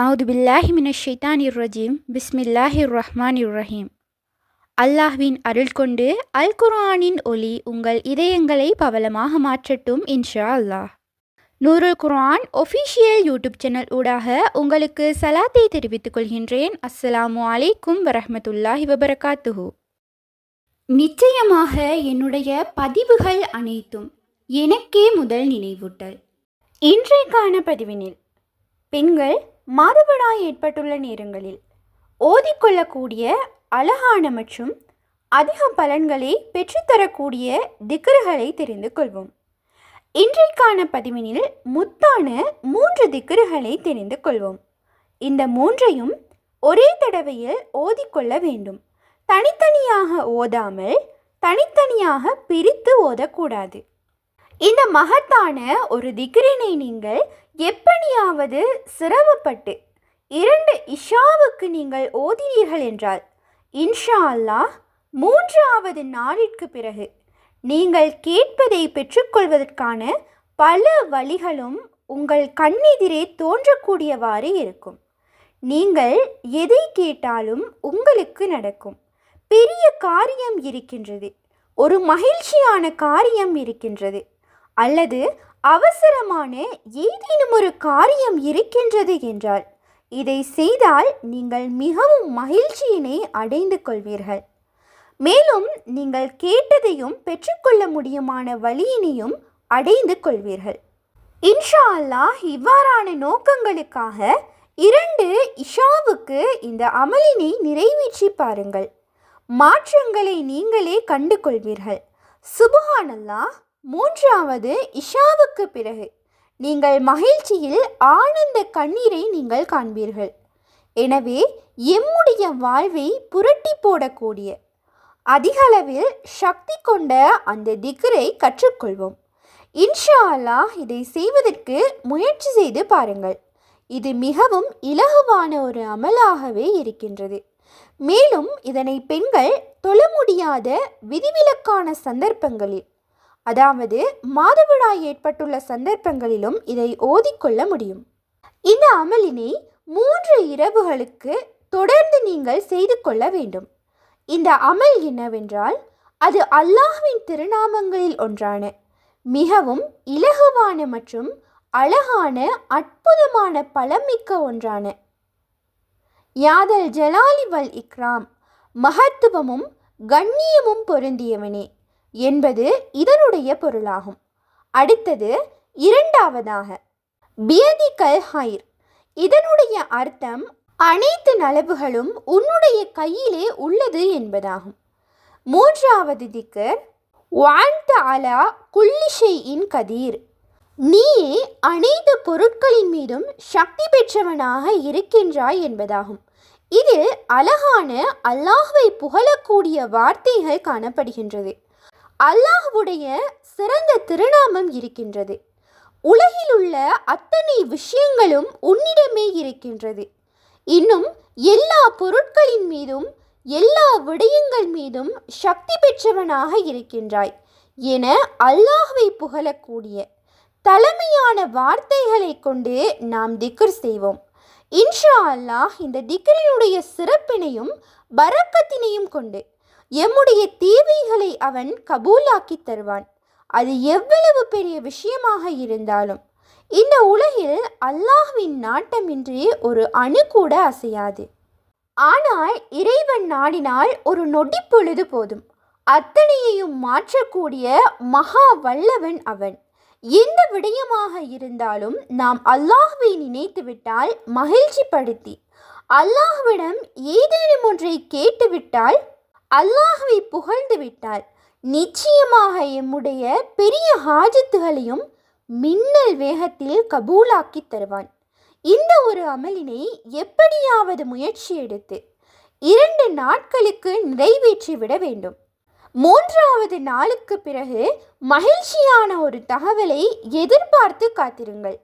அவுது பில்லாஹி மினஷ் ஷைத்தானிர் ரஜீம் பிஸ்மில்லாஹிர் ரஹ்மானிர் ரஹீம். அல்லாஹ்வின் அருள் கொண்டு அல் குர்ஆனின் ஒளி உங்கள் இதயங்களை பவளமாக மாற்றட்டும் இன்ஷா அல்லாஹ். நூருல் குர்ஆன் ஒஃபிஷியல் யூடியூப் சேனல் ஊடாக உங்களுக்கு சலாத்தை தெரிவித்துக் கொள்கின்றேன். அஸ்ஸலாமு அலைக்கும் வரஹ்மத்துல்லாஹி வபரகாத்துஹு. நிச்சயமாக என்னுடைய பதிவுகள் அனைத்தும் எனக்கே முதல் நினைவூட்டல். இன்றைக்கான பதிவினில் பெண்கள் மாதவிடாய் ஏற்பட்டுள்ள நேரங்களில் ஓதிக்கொள்ளக்கூடிய அழகான மற்றும் அதிக பலன்களை பெற்றுத்தரக்கூடிய திக்ருகளை தெரிந்து கொள்வோம். இன்றைக்கான பதிவினில் முத்தான 3 திக்ருகளை தெரிந்து கொள்வோம். இந்த 3ஐயும் ஒரே தடவையில் ஓதிக்கொள்ள வேண்டும். தனித்தனியாக ஓதாமல் தனித்தனியாக பிரித்து ஓதக்கூடாது. இந்த மகத்தான ஒரு திக்ரினை நீங்கள் எப்படியாவது சிரமப்பட்டு 2 இஷாவுக்கு நீங்கள் ஓதினீர்கள் என்றால் இன்ஷா அல்லாஹ் 3வது நாளிற்கு பிறகு நீங்கள் கேட்பதை பெற்றுக்கொள்வதற்கான பல வழிகளும் உங்கள் கண்ணெதிரே தோன்றக்கூடியவாறு இருக்கும். நீங்கள் எதை கேட்டாலும் உங்களுக்கு நடக்கும். பெரிய காரியம் இருக்கின்றது, ஒரு மகிழ்ச்சியான காரியம் இருக்கின்றது, அல்லது அவசரமான ஏதேனும் ஒரு காரியம் இருக்கின்றது என்றால் இதை செய்தால் நீங்கள் மிகவும் மகிழ்ச்சியினை அடைந்து கொள்வீர்கள். மேலும் நீங்கள் கேட்டதையும் பெற்றுக்கொள்ள முடியுமான வழியினையும் அடைந்து கொள்வீர்கள். இன்ஷா அல்லாஹ் இவ்வாறான நோக்கங்களுக்காக 2 இஷாவுக்கு இந்த அமலினை நிறைவேற்றி பாருங்கள். மாற்றங்களை நீங்களே கண்டு கொள்வீர்கள். சுப்ஹானல்லாஹ். 3வது இஷாவுக்கு பிறகு நீங்கள் மகிழ்ச்சியில் ஆனந்த கண்ணீரை நீங்கள் காண்பீர்கள். எனவே எம்முடைய வாழ்வை புரட்டி போடக்கூடிய அதிகளவில் சக்தி கொண்ட அந்த திக்ரை கற்றுக்கொள்வோம். இன்ஷா அல்லாஹ் இதை செய்வதற்கு முயற்சி செய்து பாருங்கள். இது மிகவும் இலகுவான ஒரு அமலாகவே இருக்கின்றது. மேலும் இதனை பெண்கள் தொழ முடியாத விதிவிலக்கான சந்தர்ப்பங்களில், அதாவது மாதவிடாய் ஏற்பட்டுள்ள சந்தர்ப்பங்களிலும் இதை ஓதிக்கொள்ள முடியும். இந்த அமலினை 3 இரவுகளுக்கு தொடர்ந்து நீங்கள் செய்து கொள்ள வேண்டும். இந்த அமல் என்னவென்றால் அது அல்லாஹ்வின் திருநாமங்களில் ஒன்றான மிகவும் இலகுவான மற்றும் அழகான அற்புதமான பலமிக்க ஒன்றான யாதல் ஜலாலி வல் இக்ராம், மகத்துவமும் கண்ணியமும் பொருந்தியவனே என்பது இதனுடைய பொருளாகும். அடுத்தது 2வதாக பியதிகல் ஹைர். இதனுடைய அர்த்தம் அனைத்து நலவுகளும் உன்னுடைய கையிலே உள்ளது என்பதாகும். 3வது திக்ர் வஅன்த அலா குல்லி ஷைஇன் கதீர். நீயே அனைத்து பொருட்களின் மீதும் சக்தி பெற்றவனாக இருக்கின்றாய் என்பதாகும். இதில் அழகான அல்லாஹ்வை புகழக்கூடிய வார்த்தைகள் காணப்படுகின்றது. அல்லாஹ்வுடைய சிறந்த திருநாமம் இருக்கின்றது. உலகில் உள்ள அத்தனை விஷயங்களும் உன்னிடமே இருக்கின்றது. இன்னும் எல்லா பொருட்களின் மீதும் எல்லா விடயங்கள் மீதும் சக்தி பெற்றவனாக இருக்கின்றாய் என அல்லாஹ்வை புகழக்கூடிய தலைமையான வார்த்தைகளை கொண்டு நாம் திக்ர் செய்வோம். இன்ஷா அல்லாஹ் இந்த திக்ரினுடைய சிறப்பினையும் பரக்கத்தினையும் கொண்டு எம்முடைய தேவைகளை அவன் கபூலாக்கி தருவான். அது எவ்வளவு பெரிய விஷயமாக இருந்தாலும் இந்த உலகில் அல்லாஹ்வின் நாட்டமின்றி ஒரு அணு கூட அசையாது. ஆனால் இறைவன் நாடினால் ஒரு நொடி பொழுது போதும், அத்தனையையும் மாற்றக்கூடிய மகா வல்லவன் அவன். எந்த விடயமாக இருந்தாலும் நாம் அல்லாஹ்வை நினைத்துவிட்டால், மகிழ்ச்சிப்படுத்தி அல்லாஹ்விடம் ஏதேனும் ஒன்றை கேட்டுவிட்டால், அல்லாஹ்வை புகழ்ந்து விட்டால் நிச்சயமாக எம்முடைய பெரிய ஹாஜத்துகளையும் மின்னல் வேகத்தில் கபூலாக்கி தருவான். இந்த ஒரு அமலினை எப்படியாவது முயற்சி எடுத்து 2 நாட்களுக்கு நிறைவேற்றிவிட வேண்டும். 3வது நாளுக்கு பிறகு மகிழ்ச்சியான ஒரு தகவலை எதிர்பார்த்து காத்திருங்கள்.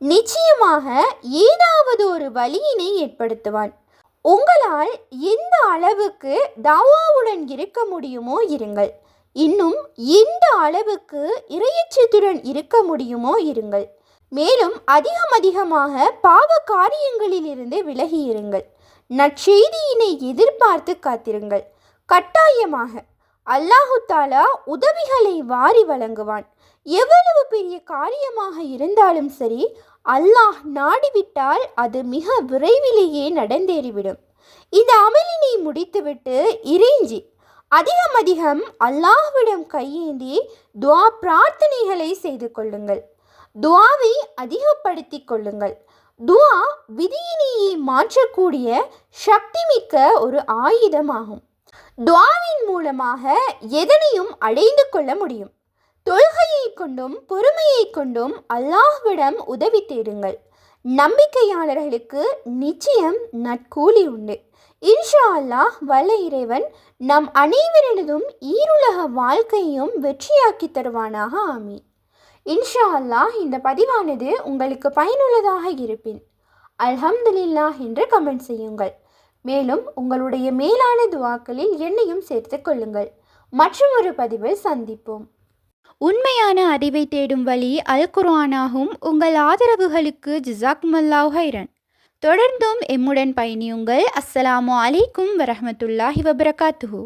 நிச்சயமாக ஏதாவது ஒரு வழியினை ஏற்படுத்துவான். உங்களால் எந்த அளவுக்கு தாவாவுடன் இருக்க முடியுமோ இருங்கள். இன்னும் எந்த அளவுக்கு இறையச்சத்துடன் இருக்க முடியுமோ இருங்கள். மேலும் அதிகமாக பாவ காரியங்களிலிருந்து விலகியிருங்கள். நற்செய்தியினை எதிர்பார்த்து காத்திருங்கள். கட்டாயமாக அல்லாஹு தாலா உதவிகளை வாரி வழங்குவான். எவ்வளவு பெரிய காரியமாக இருந்தாலும் சரி, அல்லாஹ் நாடிவிட்டால் அது மிக விரைவிலேயே நடந்தேறிவிடும். இந்த அமலினை முடித்துவிட்டு இறைஞ்சி அதிகம் அல்லாஹ்விடம் கையேந்தி துஆ பிரார்த்தனைகளை செய்து கொள்ளுங்கள். துஆவை அதிகப்படுத்திக் கொள்ளுங்கள். துஆ விதியினையே மாற்றக்கூடிய சக்தி மிக்க ஒரு ஆயுதமாகும். துஆவின் மூலமாக எதனையும் அடைந்து கொள்ள முடியும். தொழுகையை கொண்டும் பொறுமையை கொண்டும் அல்லாஹ்விடம் உதவி தேடுங்கள். நம்பிக்கையாளர்களுக்கு நிச்சயம் நற்கூலி உண்டு. இன்ஷா அல்லாஹ் வல்ல இறைவன் நம் அனைவரினதும் ஈருலக வாழ்க்கையும் வெற்றியாக்கி தருவானாக. ஆமீன். இன்ஷா அல்லாஹ் இந்த பதிவானது உங்களுக்கு பயனுள்ளதாக இருப்பின் அல்ஹம்துலில்லாஹ் என்று கமெண்ட் செய்யுங்கள். மேலும் உங்களுடைய மேலான துஆக்களில் என்னையும் சேர்த்து கொள்ளுங்கள். மற்றும் ஒரு பதிவில் சந்திப்போம். உண்மையான அறிவை தேடும் வழி அல் குர்ஆனாகும். உங்கள் ஆதரவுகளுக்கு ஜஸாக்குமுல்லாஹ் ஹைரன். தொடர்ந்தும் எம்முடன் பயணியுங்கள். அஸ்ஸலாமு அலைக்கும் வரஹ்மத்துல்லாஹி வபரகாத்துஹு.